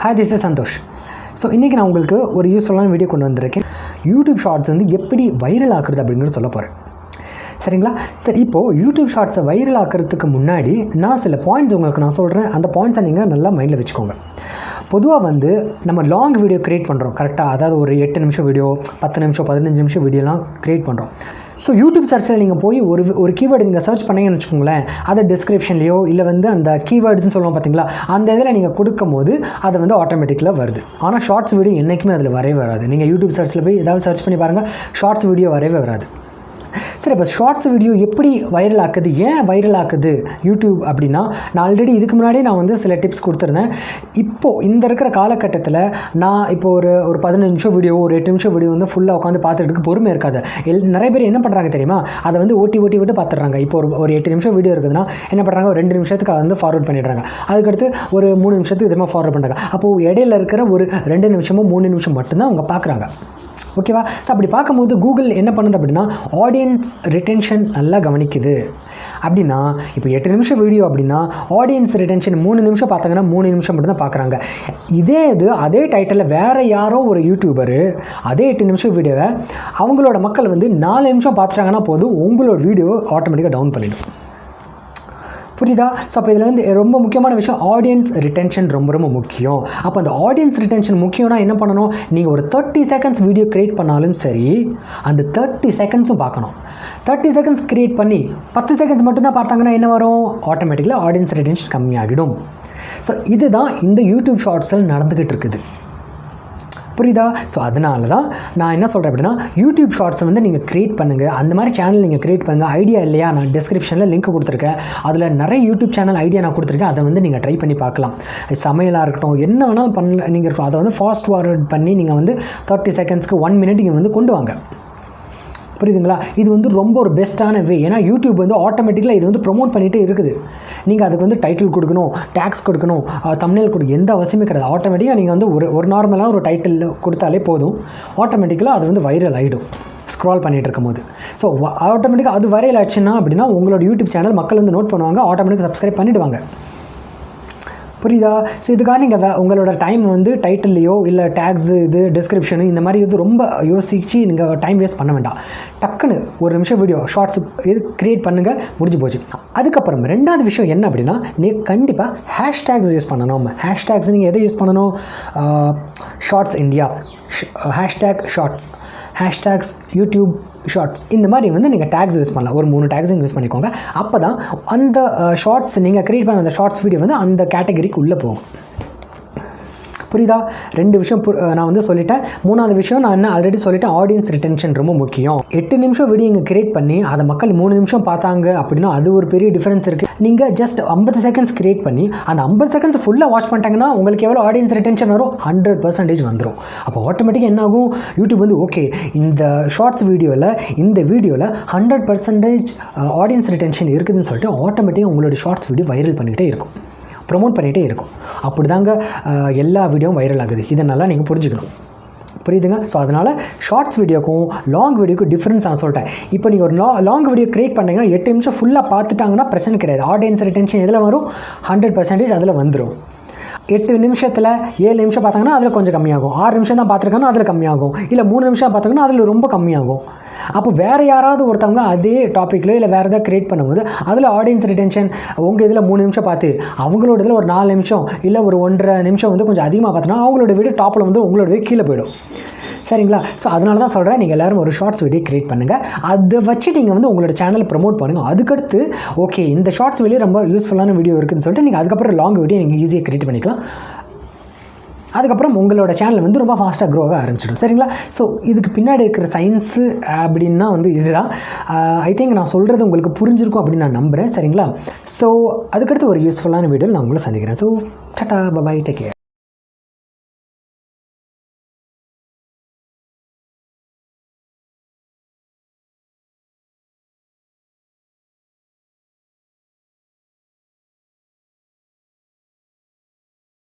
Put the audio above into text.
Hi, this is Santosh. So இன்றைக்கி நான் உங்களுக்கு ஒரு யூஸ்ஃபுல்லான வீடியோ கொண்டு வந்திருக்கேன். யூடியூப் ஷார்ட்ஸ் வந்து எப்படி வைரல் ஆக்குறது அப்படிங்கிறது சொல்ல போகிறேன். சரிங்களா? சரி, இப்போது யூடியூப் ஷார்ட்ஸை வைரல் ஆக்கிறதுக்கு முன்னாடி நான் சில பாயிண்ட்ஸ் உங்களுக்கு நான் சொல்கிறேன். அந்த பாயிண்ட்ஸை நீங்கள் நல்லா மைண்டில் வச்சுக்கோங்க. பொதுவாக வந்து நம்ம லாங் வீடியோ க்ரியேட் பண்ணுறோம் கரெக்டாக. அதாவது ஒரு 8 நிமிஷம் வீடியோ, 10 நிமிஷம், 15 நிமிஷம் வீடியோலாம் க்ரியேட் பண்ணுறோம். ஸோ யூடியூப் சர்ச்சில் நீங்கள் போய் ஒரு கீவேர்டு நீங்கள் சர்ச் பண்ணிங்கன்னு வச்சுக்கோங்களேன், அதை டிஸ்கிரிப்ஷன்லையோ இல்லை வந்து அந்த கீவேர்ட்ஸ்னு சொல்லுவோம் பார்த்தீங்களா, அந்த இதில் நீங்கள் கொடுக்கும் போது அது வந்து ஆட்டோமேட்டிக்கலாக வருது. ஆனால் ஷார்ட்ஸ் வீடியோ என்றைக்குமே அதில் வரவே வராது. நீங்கள் யூடியூப் சர்ச்சில் போய் ஏதாவது சர்ச் பண்ணி பாருங்கள், ஷார்ட்ஸ் வீடியோ வரவே வராது. சரி, இப்போ ஷார்ட்ஸ் வீடியோ எப்படி வைரல் ஆக்குது, ஏன் வைரல் ஆக்குது யூடியூப் அப்படின்னா, நான் ஆல்ரெடி இதுக்கு முன்னாடி நான் வந்து சில டிப்ஸ் கொடுத்துருந்தேன். இப்போது இந்த இருக்கிற காலகட்டத்தில் நான் இப்போ ஒரு 15 நிமிஷம் வீடியோ, ஒரு 8 நிமிஷம் வீடியோ வந்து ஃபுல்லாக உட்காந்து பார்த்துட்டு பொறுமை இருக்காது. நிறைய பேர் என்ன பண்ணுறாங்க தெரியுமா, அதை வந்து ஓட்டி விட்டு பார்த்துட்றாங்க. இப்போ ஒரு 8 நிமிஷம் வீடியோ இருக்குதுன்னா என்ன பண்ணுறாங்க, ஒரு 2 நிமிஷத்துக்கு வந்து ஃபார்வர்ட் பண்ணிடுறாங்க. அதுக்கடுத்து ஒரு 3 நிமிஷத்துக்கு இதமாக ஃபார்வர்ட் பண்ணுறாங்க. அப்போது இடையில இருக்கிற ஒரு 2 நிமிஷமோ 3 நிமிஷம் மட்டும்தான் அவங்க பார்க்குறாங்க. ஓகேவா? ஸோ அப்படி பார்க்கும்போது கூகுள் என்ன பண்ணுது அப்படின்னா, ஆடியன்ஸ் ரிட்டென்ஷன் நல்லா கவனிக்குது. அப்படின்னா இப்போ 8 நிமிஷம் வீடியோ அப்படின்னா ஆடியன்ஸ் ரிட்டென்ஷன் 3 நிமிஷம் பார்த்தாங்கன்னா 3 நிமிஷம் மட்டும் தான் பார்க்குறாங்க. அதே டைட்டிலில் வேறு யாரோ ஒரு யூடியூபரு அதே 8 நிமிஷம் வீடியோவை அவங்களோட மக்கள் வந்து 4 நிமிஷம் பார்த்துட்டாங்கன்னா போதும், உங்களோட வீடியோ ஆட்டோமேட்டிக்காக டவுன் பண்ணிடும். புரியுதா? ஸோ அப்போ இதில் வந்து ரொம்ப முக்கியமான விஷயம், ஆடியன்ஸ் ரிட்டென்ஷன் ரொம்ப முக்கியம். அப்போ அந்த ஆடியன்ஸ் ரிட்டென்ஷன் முக்கியம்னா என்ன பண்ணணும், நீங்கள் ஒரு 30 செகண்ட்ஸ் வீடியோ க்ரியேட் பண்ணாலும் சரி, அந்த 30 செகண்ட்ஸும் பார்க்கணும். 30 செகண்ட்ஸ் க்ரியேட் பண்ணி 10 செகண்ட்ஸ் மட்டும்தான் பார்த்தாங்கன்னா என்ன வரும், ஆட்டோமேட்டிக்கலாக ஆடியன்ஸ் ரிட்டென்ஷன் கம்மியாகிடும். ஸோ இதுதான் இந்த யூடியூப் ஷார்ட்ஸில் நடந்துக்கிட்டு இருக்குது. புரியுதா? ஸோ அதனால தான் நான் என்ன சொல்கிறேன் அப்படின்னா, யூடியூப் ஷார்ட்ஸை வந்து நீங்கள் க்ரியேட் பண்ணுங்கள். அந்த மாதிரி சேனல் நீங்கள் க்ரியேட் பண்ணுங்கள். ஐடியா இல்லையா, நான் டிஸ்கிரிப்ஷனில் லிங்க் கொடுத்துருக்கேன். அதில் நிறைய யூடியூப் சேனல் ஐடியா நான் கொடுத்துருக்கேன். அதை வந்து நீங்கள் ட்ரை பண்ணி பார்க்கலாம். சமையலாக இருக்கட்டும், என்ன வேணாலும் பண்ணல நீங்கள் இருக்கட்டும், அதை வந்து ஃபாஸ்ட் ஃபார்வர்ட் பண்ணி நீங்கள் வந்து 30 செகண்ட்ஸ்க்கு 1 மினிட் நீங்கள் வந்து கொண்டு வாங்க. புரியுதுங்களா? இது வந்து ரொம்ப ஒரு பெஸ்ட்டான வே. ஏன்னா யூடியூப் வந்து ஆட்டோமேட்டிக்கலாக இது வந்து ப்ரொமோட் பண்ணிகிட்டே இருக்குது. நீங்கள் அதுக்கு வந்து டைட்டில் கொடுக்கணும், டேக்ஸ் கொடுக்கணும், தம்ப்நெயில் கொடுக்க எந்த அவசியமே கிடையாது. ஆட்டோமேட்டிக்காக நீங்கள் வந்து ஒரு நார்மலாக ஒரு டைட்டில் கொடுத்தாலே போதும், ஆட்டோமேட்டிக்கலாக அது வந்து வைரல் ஆகிடும் ஸ்க்ரால் பண்ணிகிட்டு இருக்கும்போது. ஸோ ஆட்டோமேட்டிக்காக அது வைரல் ஆச்சுன்னா அப்படின்னா உங்களோட யூடியூப் சேனல் மக்கள் வந்து நோட் பண்ணுவாங்க, ஆட்டோமேட்டிக்காக சப்ஸ்கிரைப் பண்ணிவிடுவாங்க. புரியுதா? ஸோ இதுக்காக நீங்கள் உங்களோட டைம் வந்து டைட்டில்லையோ இல்லை டேக்ஸு இது டிஸ்கிரிப்ஷனு இந்த மாதிரி இது ரொம்ப யோசித்து நீங்கள் டைம் வேஸ்ட் பண்ண வேண்டாம். டக்குன்னு ஒரு நிமிஷம் வீடியோ ஷார்ட்ஸ் இது க்ரியேட் பண்ணுங்கள், முடிஞ்சு போச்சு. அதுக்கப்புறம் ரெண்டாவது விஷயம் என்ன அப்படின்னா, நீங்கள் கண்டிப்பாக ஹேஷ்டேக்ஸ் யூஸ் பண்ணணும். ஹேஷ்டேக்ஸ் நீங்கள் எதை யூஸ் பண்ணணும், shorts India, hashtag shorts, hashtags YouTube shorts, இந்த மாதிரி வந்து நீங்கள் டேக்ஸ் யூஸ் பண்ணலாம். ஒரு 3 டேக்ஸும் யூஸ் பண்ணிக்கோங்க. அப்போ தான் அந்த ஷார்ட்ஸ் நீங்கள் க்ரியேட் பண்ண அந்த ஷார்ட்ஸ் வீடியோ வந்து அந்த கேட்டகரிக்கு உள்ளே போகும். புரியுதா? 2 விஷயம் நான் வந்து சொல்லிட்டேன். 3வது விஷயம் நான் என்ன ஆல்ரெடி சொல்லிட்டேன், ஆடியன்ஸ் ரிட்டென்ஷன் ரொம்ப முக்கியம். 8 நிமிஷம் வீடியோ இங்கே க்ரியேட் பண்ணி அதை மக்கள் 3 நிமிஷம் பார்த்தாங்க அப்படின்னா அது ஒரு பெரிய டிஃப்ரென்ஸ் இருக்குது. நீங்கள் ஜஸ்ட் 50 செகண்ட்ஸ் க்ரியேட் பண்ணி அந்த 50 செகண்ட்ஸ் ஃபுல்லாக வாட்ச் பண்ணிட்டாங்கன்னா உங்களுக்கு எவ்வளோ ஆடியன்ஸ் ரிட்டென்ஷன் வரும், 100% வந்துடும். அப்போ ஆட்டோமேட்டிக்காக என்ன ஆகும், யூடியூப் வந்து ஓகே இந்த ஷார்ட்ஸ் வீடியோவில் 100% ஆடியன்ஸ் ரிட்டென்ஷன் இருக்குதுன்னு சொல்லிட்டு ஆட்டோமேட்டிக்காக உங்களோட ஷார்ட்ஸ் வீடியோ வைரல் பண்ணிக்கிட்டே இருக்கும், ப்ரொமோட் பண்ணிகிட்டே இருக்கும். அப்படி தாங்க எல்லா வீடியோவும் வைரல் ஆகுது. இதை நல்லா நீங்கள் புரிஞ்சுக்கணும். புரியுதுங்க? ஸோ அதனால் ஷார்ட்ஸ் வீடியோக்கும் லாங் வீடியோக்கும் டிஃப்ரென்ஸ் நான் சொல்லிட்டேன். இப்போ நீங்கள் ஒரு லாங் வீடியோ க்ரியேட் பண்ணிங்கன்னா 8 நிமிஷம் ஃபுல்லாக பார்த்துட்டாங்கன்னா பிரச்சனை கிடையாது. ஆடியன்ஸ் ரிட்டென்ஷன் எதில் வரும், 100% அதில் வந்துடும். 8 நிமிஷத்தில் 7 நிமிஷம் பார்த்தாங்கன்னா அதில் கொஞ்சம் கம்மியாகும். 6 நிமிஷம் தான் பார்த்துருக்காங்கன்னா அதில் கம்மியாகும். இல்லை 3 நிமிஷம் பார்த்தாங்கன்னா அதில் ரொம்ப கம்மியாகும். அப்போ வேறு யாராவது ஒருத்தவங்க அதே டாப்பிக்கில் இல்லை வேறு எதாவது க்ரியேட் பண்ணும்போது அதில் ஆடியன்ஸ் ரிட்டென்ஷன் உங்கள் இதில் 3 நிமிஷம் பார்த்து அவங்களோட இதில் ஒரு 4 நிமிஷம் இல்லை ஒரு 1.5 நிமிஷம் வந்து கொஞ்சம் அதிகமாக பார்த்தோன்னா அவங்களோட வீடியோ டாப்பில் வந்து உங்களோட வீடியோ கீழே போயிடும். சரிங்களா? ஸோ அதனால தான் சொல்கிறேன், நீங்கள் எல்லோரும் ஒரு ஷார்ட்ஸ் வீடியோ க்ரியேட் பண்ணுங்கள். அதை வச்சு நீங்கள் வந்து உங்களோட சேனலை ப்ரமோட் பண்ணுங்கள். அதுக்கடுத்து ஓகே இந்த ஷார்ட்ஸ் வீடியோ ரொம்ப யூஸ்ஃபுல்லான வீடியோ இருக்குதுன்னு சொல்லிட்டு நீங்கள் அதுக்கப்புறம் லாங் வீடியோ நீங்கள் ஈஸியாக க்ரியேட் பண்ணிக்கலாம். அதுக்கப்புறம் உங்களோட சேனல் வந்து ரொம்ப ஃபாஸ்ட்டாக க்ரோ ஆக ஆரம்பிச்சிடும். சரிங்களா? ஸோ இதுக்கு பின்னாடி இருக்கிற சயின்ஸு அப்படின்னா வந்து இதுதான். ஐ திங்க் நான் சொல்கிறது உங்களுக்கு புரிஞ்சிருக்கும் அப்படின்னு நான் நம்புகிறேன். சரிங்களா? ஸோ அதுக்கடுத்து ஒரு யூஸ்ஃபுல்லான வீடியோவில் நான் உங்களை சந்திக்கிறேன். So tata, bye, take care.